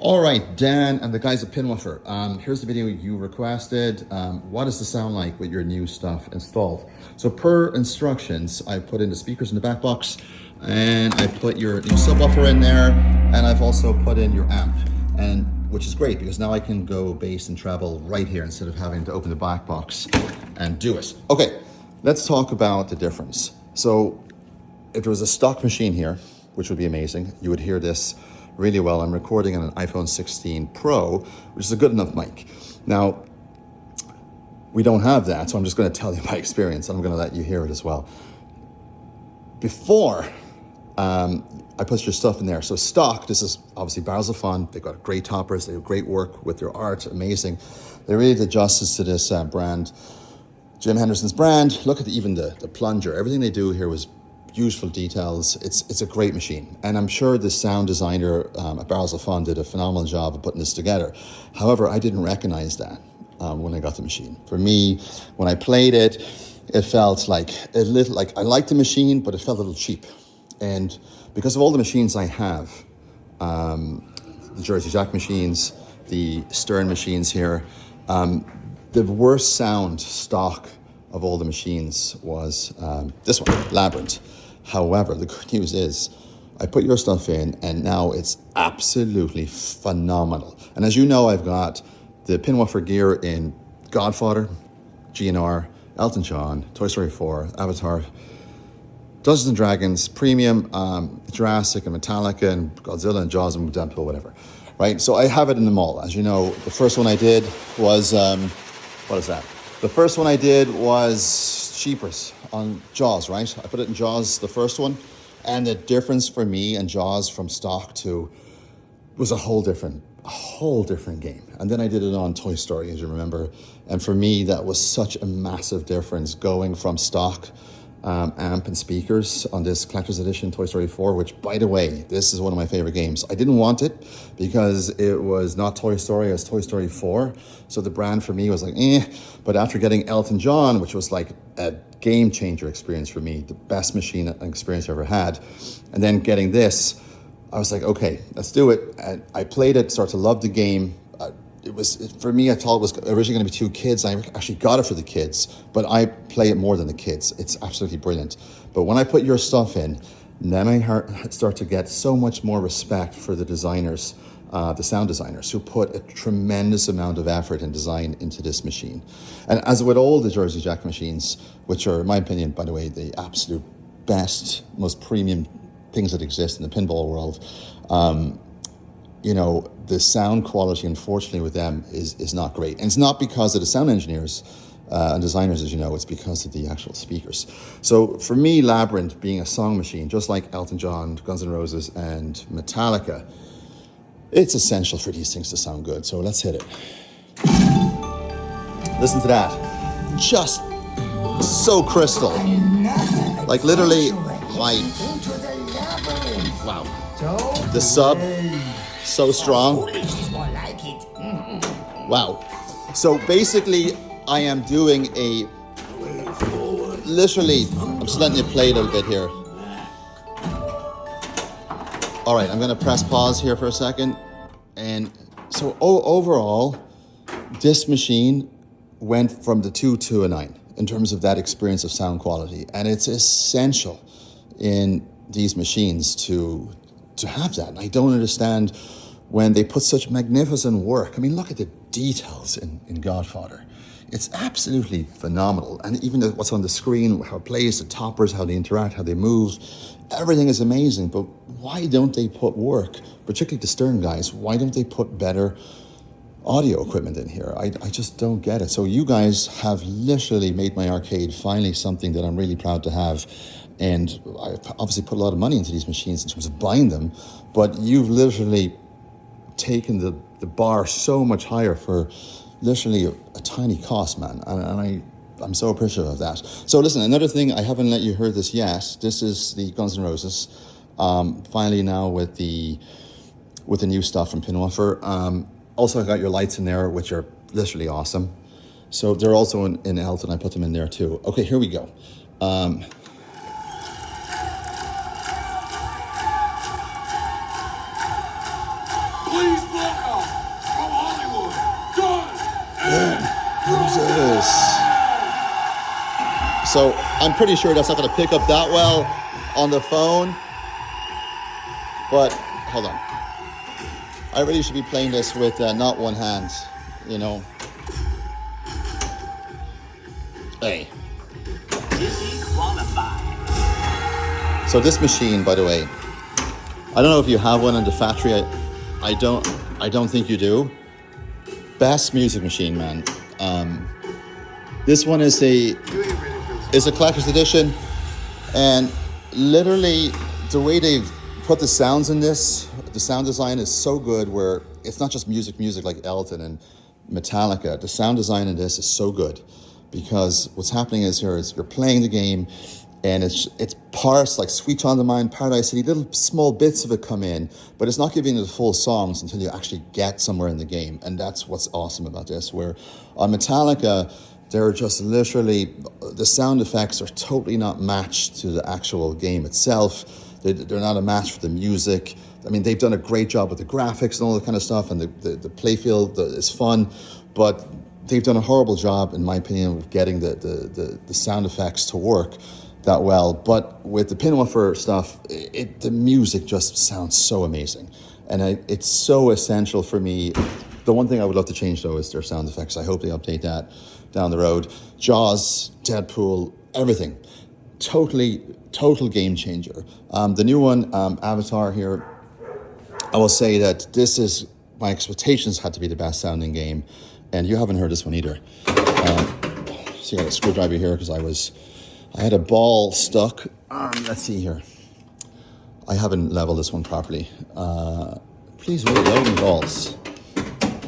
All right, Dan and the guys at PinWoofer. Here's the video you requested. What does the sound like with your new stuff installed? So per instructions, I put in the speakers in the back box and I put your new subwoofer in there, and I've also put in your amp, and which is great because now I can go bass and treble right here instead of having to open the back box and do it. Okay, let's talk about the difference. So if there was a stock machine here, which would be amazing, you would hear this really well. I'm recording on an iPhone 16 Pro, which is a good enough mic. Now, we don't have that, so I'm just going to tell you my experience, and I'm going to let you hear it as well. Before I put your stuff in there, so stock, this is obviously Barrels of Fun. They've got great toppers. They do great work with their art, amazing. They really did justice to this brand, Jim Henderson's brand. Look at even the plunger. Everything they do here was beautiful details. It's a great machine, and I'm sure the sound designer at Barrels of Fun did a phenomenal job of putting this together. However, I didn't recognize that when I got the machine. For me, when I played it, it felt like a little, like I liked the machine, but it felt a little cheap. And because of all the machines I have, the Jersey Jack machines, the Stern machines here, the worst sound stock of all the machines was this one, Labyrinth. However, the good news is I put your stuff in and now it's absolutely phenomenal. And as you know, I've got the PinWoofer gear in Godfather, GNR, Elton John, Toy Story 4, Avatar, Dungeons and Dragons, Premium, Jurassic and Metallica and Godzilla and Jaws and Deadpool, whatever, right? So I have it in them all. As you know, the first one I did was, what is that? The first one I did was Cheapers on Jaws, right? I put it in Jaws, the first one, and the difference for me and Jaws from stock to was a whole different game. And then I did it on Toy Story, as you remember. And for me, that was such a massive difference going from stock amp and speakers on this collector's edition Toy Story 4, which, by the way, this is one of my favorite games. I didn't want it because it was not Toy Story, it was Toy Story 4. So the brand for me was like, But after getting Elton John, which was like a game changer experience for me, the best machine experience I ever had, and then getting this, I was like, okay, let's do it. And I played it, started to love the game. For me, I thought it was originally going to be 2 kids. I actually got it for the kids, but I play it more than the kids. It's absolutely brilliant. But when I put your stuff in, then I start to get so much more respect for the designers, the sound designers, who put a tremendous amount of effort and design into this machine. And as with all the Jersey Jack machines, which are, in my opinion, by the way, the absolute best, most premium things that exist in the pinball world, you know, the sound quality, unfortunately, with them is not great. And it's not because of the sound engineers and designers, as you know, it's because of the actual speakers. So for me, Labyrinth being a song machine, just like Elton John, Guns N' Roses, and Metallica, it's essential for these things to sound good. So let's hit it. Listen to that. Just so crystal. Like literally, like, wow. The sub, so strong. Wow. So basically, I am doing literally, I'm just letting you play a little bit here. All right, I'm gonna press pause here for a second. And so overall, this machine went from the 2 to a 9 in terms of that experience of sound quality. And it's essential in these machines to have that. And I don't understand when they put such magnificent work. I mean, look at the details in Godfather. It's absolutely phenomenal. And even what's on the screen, how it plays, the toppers, how they interact, how they move, everything is amazing. But why don't they put work, particularly the Stern guys, why don't they put better audio equipment in here? I just don't get it. So you guys have literally made my arcade finally something that I'm really proud to have. And I've obviously put a lot of money into these machines in terms of buying them, but you've literally taken the bar so much higher for literally a tiny cost, man. And I'm so appreciative of that. So listen, another thing, I haven't let you hear this yet. This is the Guns N' Roses. Finally now with the new stuff from PinWoofer. Also I got your lights in there, which are literally awesome. So they're also in Elton. I put them in there too. Okay, here we go. Please, So I'm pretty sure that's not going to pick up that well on the phone. But hold on. I really should be playing this with not one hand, you know. Hey. So this machine, by the way, I don't know if you have one in the factory. I don't think you do. Best music machine, man. This one is a collector's edition, and literally the way they've put the sounds in this, the sound design is so good where it's not just music like Elton and Metallica. The sound design in this is so good because what's happening is you're playing the game and it's parts like Sweet Child of Mine, Paradise City, little small bits of it come in, but it's not giving you the full songs until you actually get somewhere in the game. And that's what's awesome about this, where on Metallica, they're just literally, the sound effects are totally not matched to the actual game itself. They're not a match for the music. I mean, they've done a great job with the graphics and all that kind of stuff, and the playfield is fun, but they've done a horrible job, in my opinion, of getting the sound effects to work that well. But with the PinWoofer stuff, the music just sounds so amazing. And it's so essential for me. The one thing I would love to change, though, is their sound effects. I hope they update that down the road. Jaws, Deadpool, everything. Total game changer. The new one, Avatar here, I will say that my expectations had to be the best sounding game. And you haven't heard this one either. See, I got a screwdriver here because I had a ball stuck. Let's see here. I haven't leveled this one properly. Please wait, loading balls.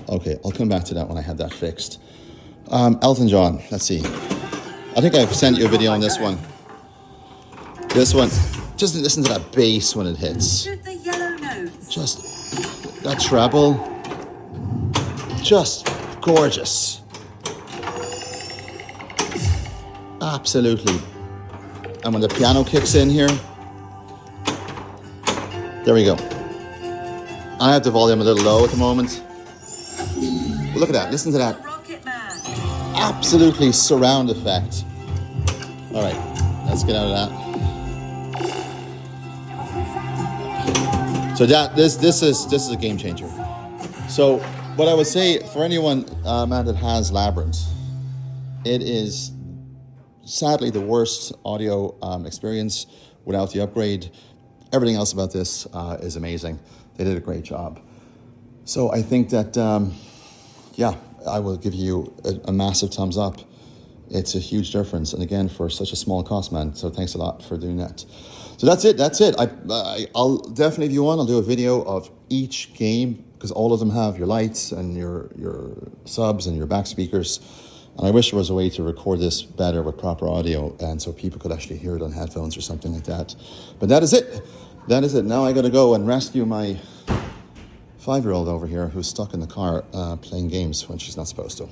Okay, I'll come back to that when I have that fixed. Elton John, let's see. I think I've sent you a video on this one. This one, just listen to that bass when it hits. The yellow notes. Just that treble, just gorgeous. Absolutely. And when the piano kicks in here, there we go. I have the volume a little low at the moment. But look at that, listen to that. Absolutely surround effect. All right, let's get out of that. So this is a game changer. So what I would say for anyone, man, that has Labyrinth, it is sadly the worst audio experience without the upgrade. Everything else about this is amazing. They did a great job. So I think that, I will give you a massive thumbs up. It's a huge difference. And again, for such a small cost, man. So thanks a lot for doing that. So that's it. I'll definitely, if you want, I'll do a video of each game because all of them have your lights and your subs and your back speakers. And I wish there was a way to record this better with proper audio and so people could actually hear it on headphones or something like that. But that is it. Now I got to go and rescue my 5-year-old over here who's stuck in the car playing games when she's not supposed to.